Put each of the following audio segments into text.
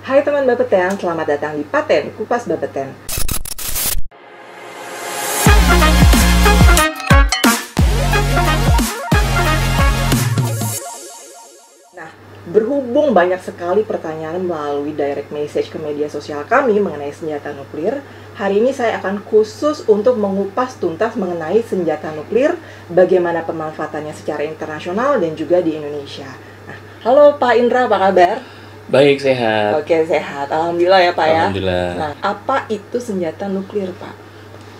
Hai teman Bapeten, selamat datang di Paten, Kupas Bapeten. Nah, berhubung banyak sekali pertanyaan melalui direct message ke media sosial kami mengenai senjata nuklir, hari ini saya akan khusus untuk mengupas tuntas mengenai senjata nuklir, bagaimana pemanfaatannya secara internasional dan juga di Indonesia. Nah, halo Pak Indra, apa kabar? Baik, sehat. Oke, sehat. Alhamdulillah ya Pak ya. Alhamdulillah. Nah, apa itu senjata nuklir Pak?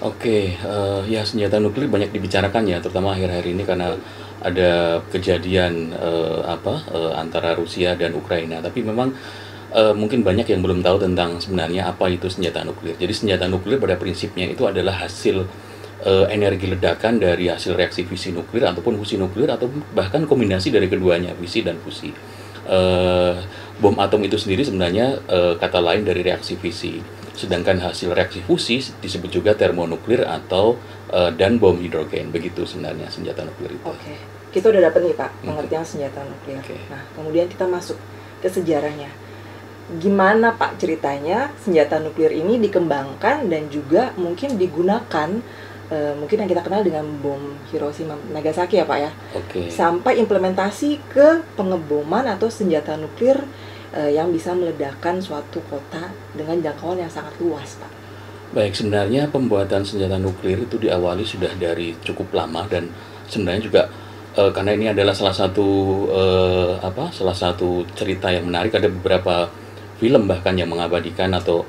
Oke, ya senjata nuklir banyak dibicarakan ya, terutama akhir-akhir ini karena ada kejadian antara Rusia dan Ukraina. Tapi memang mungkin banyak yang belum tahu tentang sebenarnya apa itu senjata nuklir. Jadi senjata nuklir pada prinsipnya itu adalah hasil energi ledakan dari hasil reaksi fisi nuklir ataupun fusi nuklir atau bahkan kombinasi dari keduanya, fisi dan fusi. Bom atom itu sendiri sebenarnya kata lain dari reaksi fisi. Sedangkan hasil reaksi fusi disebut juga termonuklir atau dan bom hidrogen. Begitu sebenarnya senjata nuklir itu. Oke, kita udah dapat nih Pak pengertian senjata nuklir. Oke. Nah, kemudian kita masuk ke sejarahnya. Gimana Pak ceritanya senjata nuklir ini dikembangkan dan juga mungkin digunakan mungkin yang kita kenal dengan bom Hiroshima Nagasaki ya Pak ya. Oke. Sampai implementasi ke pengeboman atau senjata nuklir yang bisa meledakkan suatu kota dengan jangkauan yang sangat luas Pak. Baik, sebenarnya pembuatan senjata nuklir itu diawali sudah dari cukup lama dan sebenarnya juga karena ini adalah salah satu cerita yang menarik. Ada beberapa film bahkan yang mengabadikan atau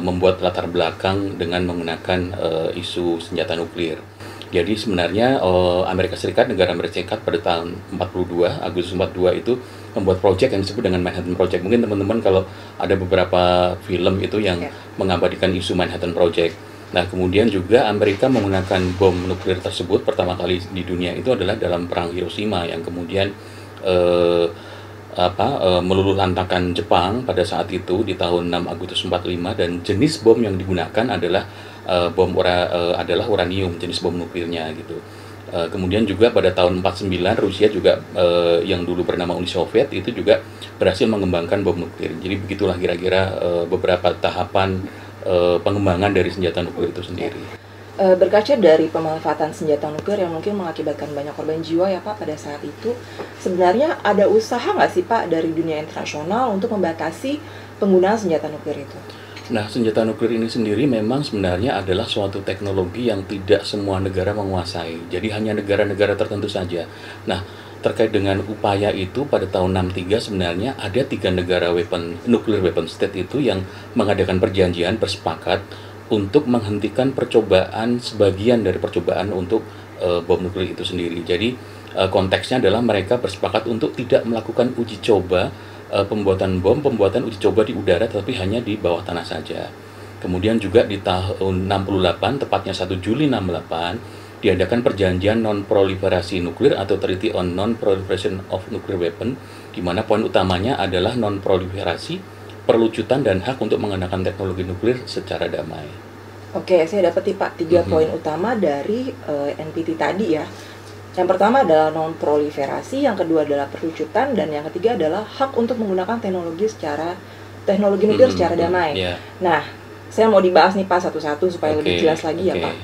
membuat latar belakang dengan menggunakan isu senjata nuklir. Jadi sebenarnya Amerika Serikat, negara Amerika Serikat pada tahun 42, Agustus 42 itu membuat proyek yang disebut dengan Manhattan Project. Mungkin teman-teman kalau ada beberapa film itu yang mengabadikan isu Manhattan Project. Nah, kemudian juga Amerika menggunakan bom nuklir tersebut pertama kali di dunia itu adalah dalam perang Hiroshima yang kemudian meluluhlantakkan Jepang pada saat itu di tahun 6 Agustus 45, dan jenis bom yang digunakan adalah adalah uranium, jenis bom nuklirnya gitu. Kemudian juga pada tahun 49 Rusia juga yang dulu bernama Uni Soviet itu juga berhasil mengembangkan bom nuklir. Jadi begitulah kira-kira beberapa tahapan pengembangan dari senjata nuklir itu sendiri. Berkaca dari pemanfaatan senjata nuklir yang mungkin mengakibatkan banyak korban jiwa ya Pak pada saat itu, sebenarnya ada usaha nggak sih Pak dari dunia internasional untuk membatasi penggunaan senjata nuklir itu? Nah, senjata nuklir ini sendiri memang sebenarnya adalah suatu teknologi yang tidak semua negara menguasai. Jadi hanya negara-negara tertentu saja. Nah, terkait dengan upaya itu pada tahun 63 sebenarnya ada 3 negara nuclear weapon state itu yang mengadakan perjanjian bersepakat untuk menghentikan percobaan, sebagian dari percobaan untuk bom nuklir itu sendiri. Jadi konteksnya adalah mereka bersepakat untuk tidak melakukan uji coba pembuatan uji coba di udara, tapi hanya di bawah tanah saja. Kemudian juga di tahun 68, tepatnya 1 Juli 68, diadakan perjanjian non-proliferasi nuklir atau Treaty on Non-Proliferation of Nuclear Weapon, di mana poin utamanya adalah non-proliferasi, perlucutan, dan hak untuk menggunakan teknologi nuklir secara damai. Oke, saya dapat nih Pak 3 poin utama dari NPT tadi ya. Yang pertama adalah non-proliferasi, yang kedua adalah perlucutan, dan yang ketiga adalah hak untuk menggunakan teknologi nuklir secara damai. Yeah. Nah, saya mau dibahas nih Pak satu-satu supaya lebih jelas lagi ya Pak.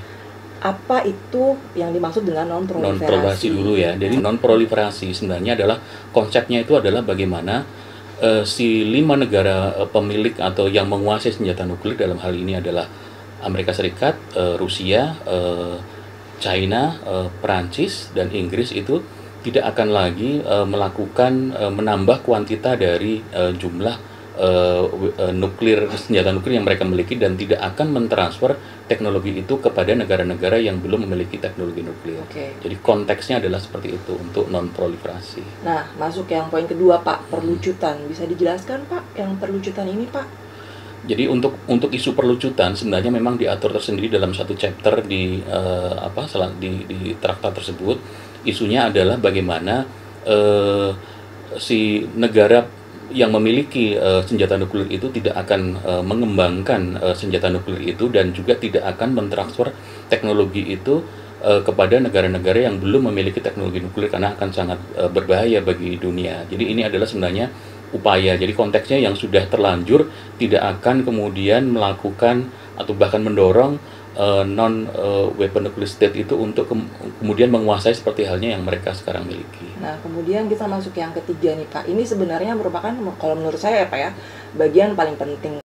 Apa itu yang dimaksud dengan non-proliferasi? Non-proliferasi dulu ya. Jadi non-proliferasi sebenarnya adalah konsepnya itu adalah bagaimana si 5 negara pemilik atau yang menguasai senjata nuklir dalam hal ini adalah Amerika Serikat, Rusia, China, Perancis, dan Inggris itu tidak akan lagi menambah kuantita dari jumlah senjata nuklir yang mereka miliki, dan tidak akan mentransfer teknologi itu kepada negara-negara yang belum memiliki teknologi nuklir. Jadi konteksnya adalah seperti itu untuk non-proliferasi. Nah, masuk yang poin kedua Pak, perlucutan. Bisa dijelaskan Pak yang perlucutan ini Pak? Jadi untuk isu perlucutan sebenarnya memang diatur tersendiri dalam satu chapter di traktat tersebut. Isunya adalah bagaimana si negara yang memiliki senjata nuklir itu tidak akan mengembangkan senjata nuklir itu, dan juga tidak akan mentransfer teknologi itu kepada negara-negara yang belum memiliki teknologi nuklir karena akan sangat berbahaya bagi dunia. Jadi ini adalah sebenarnya upaya. Jadi konteksnya yang sudah terlanjur tidak akan kemudian melakukan atau bahkan mendorong non weapon nuclear state itu untuk kemudian menguasai seperti halnya yang mereka sekarang miliki. Nah, kemudian kita masuk yang ketiga nih Pak. Ini sebenarnya merupakan, kalau menurut saya ya Pak ya, bagian paling penting